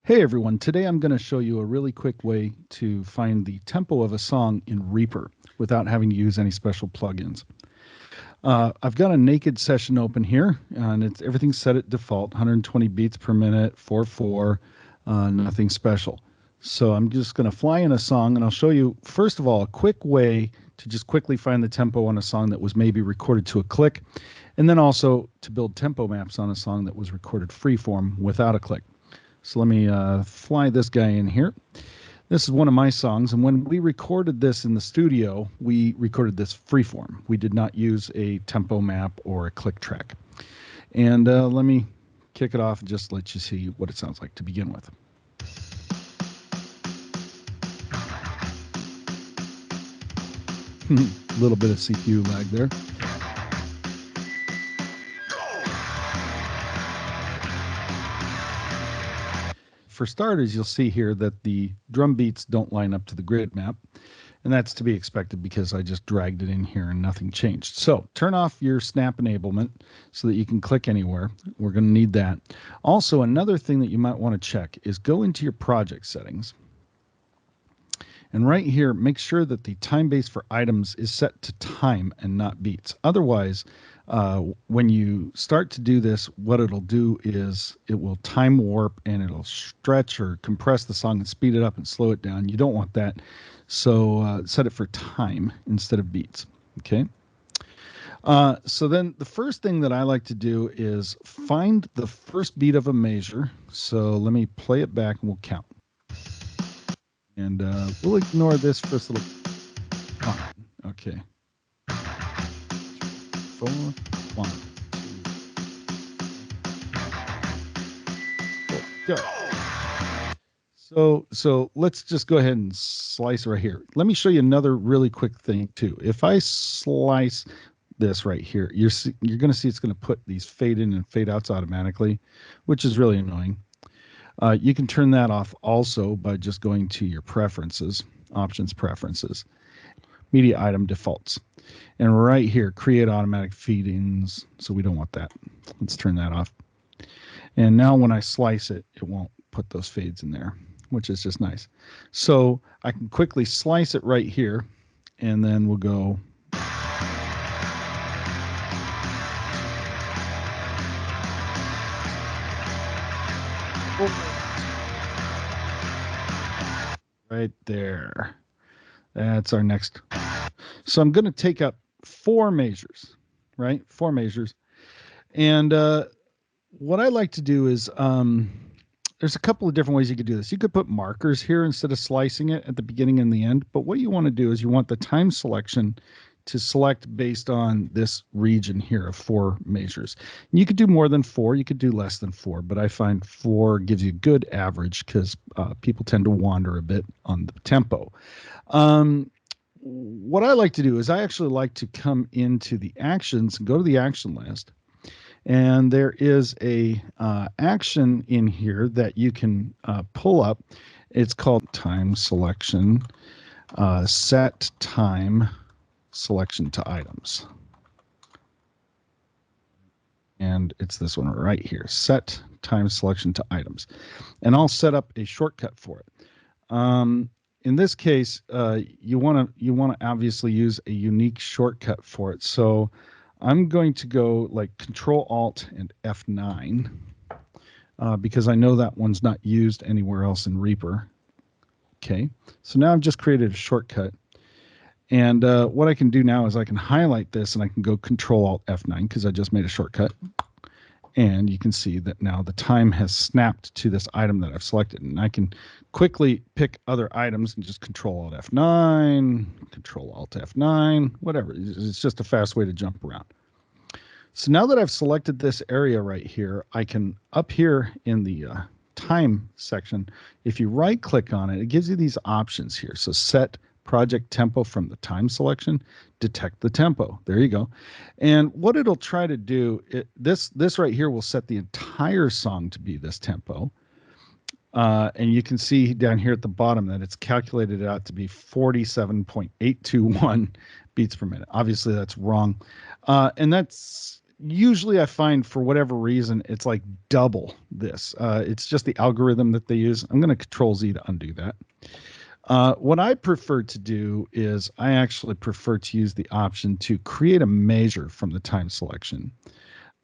Hey everyone, today I'm going to show you a really quick way to find the tempo of a song in Reaper without having to use any special plugins. I've got a naked session open here and everything's set at default, 120 beats per minute, 4/4, nothing special. So I'm just going to fly in a song and I'll show you, first of all, a quick way to just quickly find the tempo on a song that was maybe recorded to a click, and then also to build tempo maps on a song that was recorded freeform without a click. So let me fly this guy in here. This is one of my songs, and when we recorded this in the studio, we recorded this freeform. We did not use a tempo map or a click track. And let me kick it off and just let you see what it sounds like to begin with. A little bit of CPU lag there. For starters, you'll see here that the drum beats don't line up to the grid map, and that's to be expected because I just dragged it in here and nothing changed. So turn off your snap enablement so that you can click anywhere. We're going to need that. Also, another thing that you might want to check is go into your project settings. And right here, make sure that the time base for items is set to time and not beats. Otherwise, when you start to do this, what it'll do is it will time warp and it'll stretch or compress the song and speed it up and slow it down. You don't want that. So set it for time instead of beats. Okay. So then the first thing that I like to do is find the first beat of a measure. So let me play it back and we'll count. And we'll ignore this first little. Okay. 4, 1, 2, 4, go. So let's just go ahead and slice right here. Let me show you another really quick thing too. If I slice this right here, you're going to see it's going to put these fade in and fade outs automatically, which is really annoying. You can turn that off also by just going to your preferences, options preferences, media item defaults. And right here, create automatic feed-ins. So we don't want that. Let's turn that off. And now when I slice it, it won't put those fades in there, which is just nice. So I can quickly slice it right here, and then we'll go. Right there. That's our next. So I'm going to take up 4 measures, right? 4 measures. And what I like to do is there's a couple of different ways you could do this. You could put markers here instead of slicing it at the beginning and the end. But what you want to do is you want the time selection to select based on this region here of 4 measures. And you could do more than 4. You could do less than 4. But I find 4 gives you a good average because people tend to wander a bit on the tempo. What I like to do is I actually like to come into the actions and go to the action list. And there is a action in here that you can pull up. It's called time selection, set time selection to items. And it's this one right here, set time selection to items. And I'll set up a shortcut for it. In this case, you want to obviously use a unique shortcut for it. So I'm going to go like Control Alt and F9 because I know that one's not used anywhere else in Reaper. Okay, so now I've just created a shortcut. And what I can do now is I can highlight this and I can go Control Alt F9 because I just made a shortcut. And you can see that now the time has snapped to this item that I've selected. And I can quickly pick other items and just Control Alt F9, Control Alt F9, whatever. It's just a fast way to jump around. So now that I've selected this area right here, I can up here in the time section, if you right click on it, it gives you these options here. So set project tempo from the time selection, detect the tempo. There you go. And what it'll try to do, this right here will set the entire song to be this tempo. And you can see down here at the bottom that it's calculated out to be 47.821 beats per minute. Obviously, that's wrong. And that's usually I find for whatever reason, it's like double this. It's just the algorithm that they use. I'm going to Control Z to undo that. What I prefer to do is I actually prefer to use the option to create a measure from the time selection.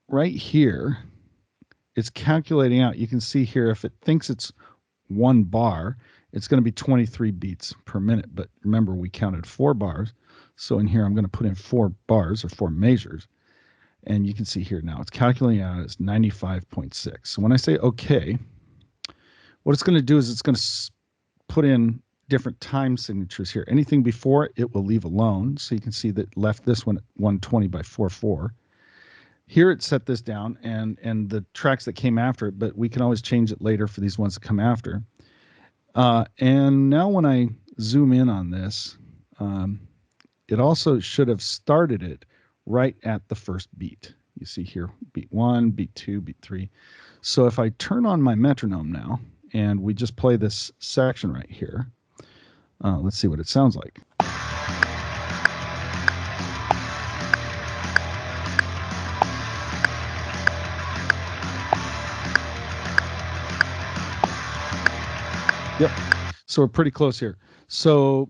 Right here, it's calculating out. You can see here if it thinks it's 1 bar, it's going to be 23 beats per minute. But remember, we counted 4 bars. So in here, I'm going to put in 4 bars or 4 measures. And you can see here now it's calculating out as 95.6. So when I say OK, what it's going to do is it's going to put in different time signatures here. Anything before it, it will leave alone. So you can see that left this one at 120 by 4/4. Here it set this down and the tracks that came after it, but we can always change it later for these ones that come after. And now when I zoom in on this, it also should have started it right at the first beat. You see here, beat 1, beat 2, beat 3. So if I turn on my metronome now and we just play this section right here, let's see what it sounds like. Yep. So we're pretty close here. So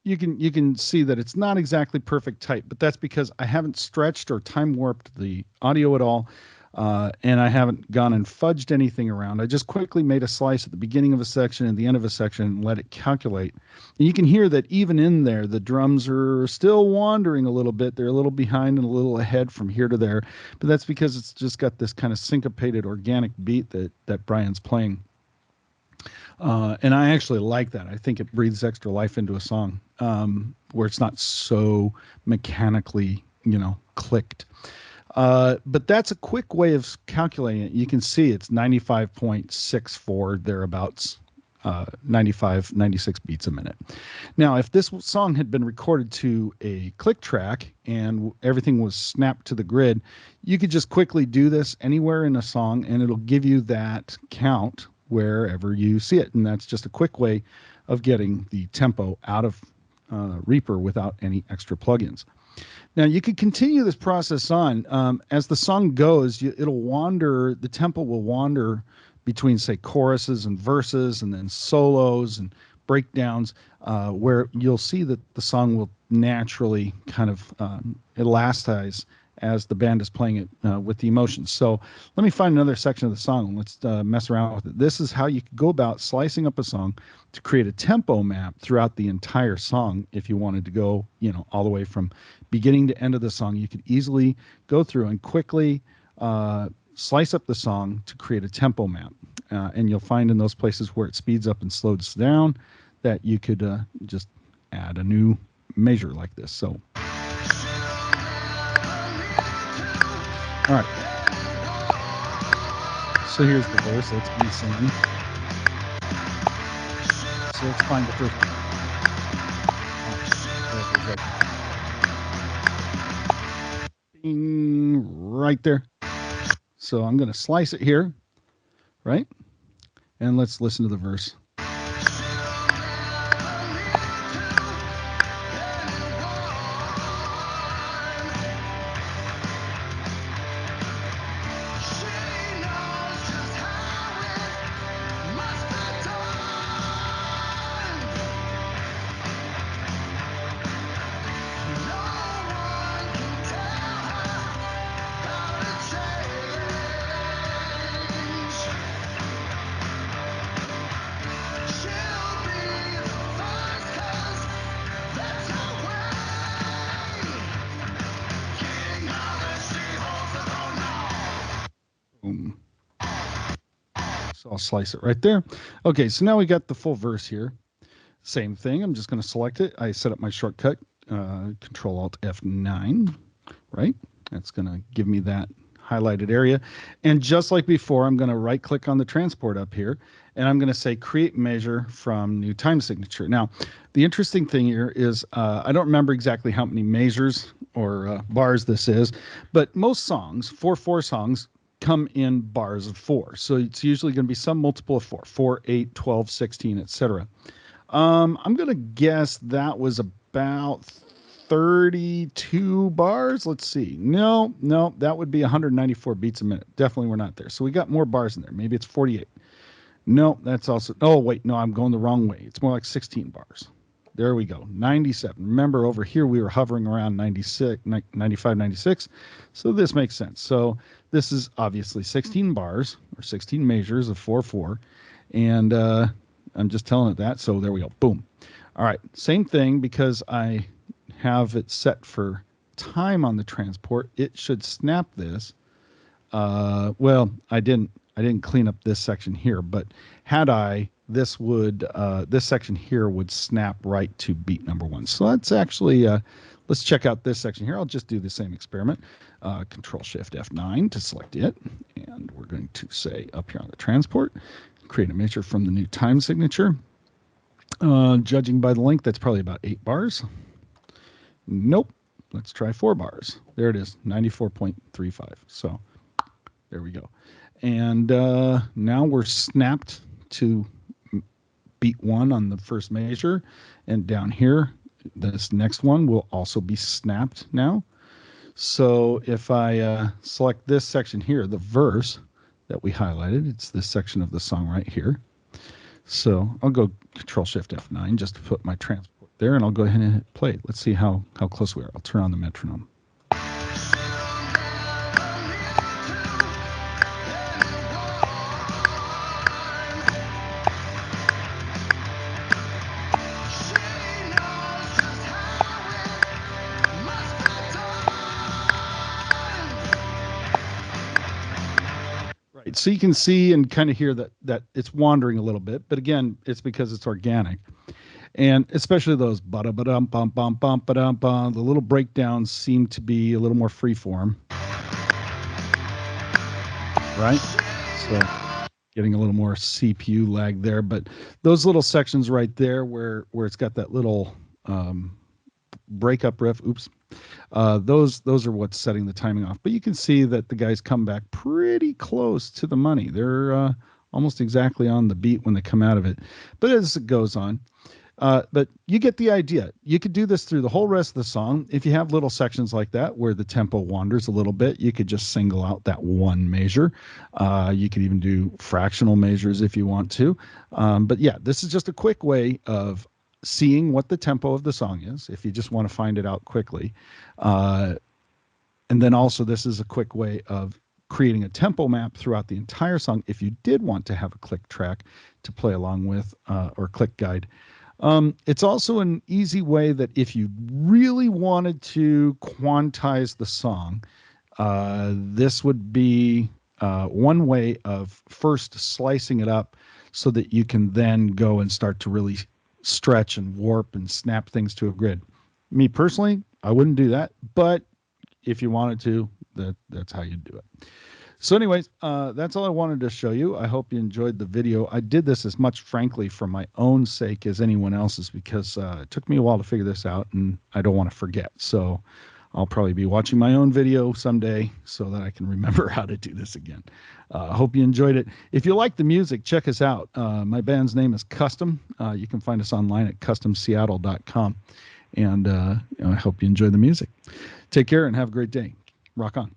you can see that it's not exactly perfect type, but that's because I haven't stretched or time warped the audio at all. And I haven't gone and fudged anything around. I just quickly made a slice at the beginning of a section and the end of a section and let it calculate. And you can hear that even in there, the drums are still wandering a little bit. They're a little behind and a little ahead from here to there. But that's because it's just got this kind of syncopated organic beat that Brian's playing. And I actually like that. I think it breathes extra life into a song, where it's not so mechanically, clicked. But that's a quick way of calculating it. You can see it's 95.64 thereabouts, 96 beats a minute. Now, if this song had been recorded to a click track and everything was snapped to the grid, you could just quickly do this anywhere in a song and it'll give you that count wherever you see it. And that's just a quick way of getting the tempo out of Reaper without any extra plugins. Now, you can continue this process on. As the song goes, it'll wander, the tempo will wander between, say, choruses and verses and then solos and breakdowns, where you'll see that the song will naturally kind of elasticize as the band is playing it with the emotions. So let me find another section of the song and let's mess around with it. This is how you go about slicing up a song to create a tempo map throughout the entire song. If you wanted to go, all the way from beginning to end of the song, you could easily go through and quickly slice up the song to create a tempo map. And you'll find in those places where it speeds up and slows down that you could just add a new measure like this. So all right. So here's the verse. That's me singing. So let's find the first one. Right there. So I'm going to slice it here, right? And let's listen to the verse. Boom. So I'll slice it right there. Okay, so now we got the full verse here. Same thing. I'm just going to select it. I set up my shortcut, Control Alt F9, right? That's going to give me that highlighted area. And just like before, I'm going to right click on the transport up here and I'm going to say create measure from new time signature. Now, the interesting thing here is I don't remember exactly how many measures or bars this is, but most songs, 4/4 songs, come in bars of 4. So it's usually going to be some multiple of 4, 4, 8, 12, 16, etc. I'm going to guess that was about 32 bars. Let's see. No, that would be 194 beats a minute. Definitely we're not there. So we got more bars in there. Maybe it's 48. No, that's also, oh, wait, no, I'm going the wrong way. It's more like 16 bars. There we go, 97. Remember, over here we were hovering around 96, 95, 96. So this makes sense. So this is obviously 16 bars or 16 measures of 4/4. And I'm just telling it that. So there we go. Boom. All right. Same thing, because I have it set for time on the transport. It should snap this. Well, I didn't clean up this section here, but had I, this section here would snap right to beat number 1. So let's actually, let's check out this section here. I'll just do the same experiment. Control Shift F9 to select it. And we're going to say up here on the transport, create a measure from the new time signature. Judging by the length, that's probably about 8 bars. Nope. Let's try 4 bars. There it is, 94.35. So there we go. And now we're snapped to beat 1 on the first measure. And down here, this next one will also be snapped now. So if I select this section here, the verse that we highlighted, it's this section of the song right here. So I'll go Control Shift F9 just to put my transport there, and I'll go ahead and hit play. Let's see how close we are. I'll turn on the metronome. Right. So you can see and kind of hear that it's wandering a little bit, but again, it's because it's organic. And especially those ba-da-ba-dum-bum-bum-bum-ba-dum-bum, the little breakdowns seem to be a little more freeform. Right? So getting a little more CPU lag there, but those little sections right there where it's got that little breakup riff, oops, those are what's setting the timing off. But you can see that the guys come back pretty close to the money. They're almost exactly on the beat when they come out of it. But as it goes on, but you get the idea. You could do this through the whole rest of the song. If you have little sections like that where the tempo wanders a little bit, you could just single out that one measure. You could even do fractional measures if you want to. But yeah, this is just a quick way of seeing what the tempo of the song is if you just want to find it out quickly. And then also this is a quick way of creating a tempo map throughout the entire song if you did want to have a click track to play along with or click guide. It's also an easy way that if you really wanted to quantize the song, this would be one way of first slicing it up so that you can then go and start to really stretch and warp and snap things to a grid. Me personally, I wouldn't do that, but if you wanted to, that's how you do it. So anyways, that's all I wanted to show you. I hope you enjoyed the video. I did this as much, frankly, for my own sake as anyone else's, because it took me a while to figure this out and I don't want to forget. So I'll probably be watching my own video someday so that I can remember how to do this again. I hope you enjoyed it. If you like the music, check us out. My band's name is Custom. You can find us online at customseattle.com. And I hope you enjoy the music. Take care and have a great day. Rock on.